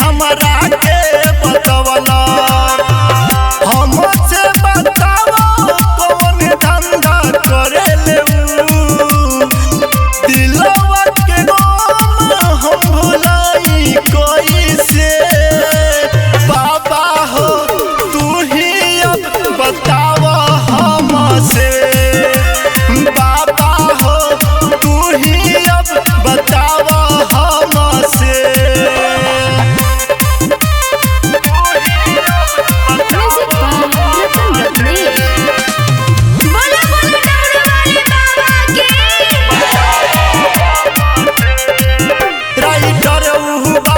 हमरा के बतवला हमसे बतावा कौन धंधा करेले दिलवा के गम हम भुलाई कैसे बाबा हो तू ही अब बतावा हमसे बाबा हो तू ही अब बतावा हमसे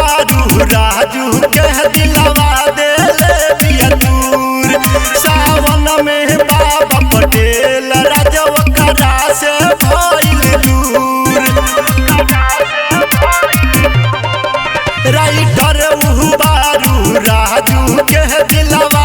राजू कह दिलवा दे बिया दूर सावन में बाबा पटेल राजव खड़ा से भइल दूर राइटर बारू राजू कह दिलवा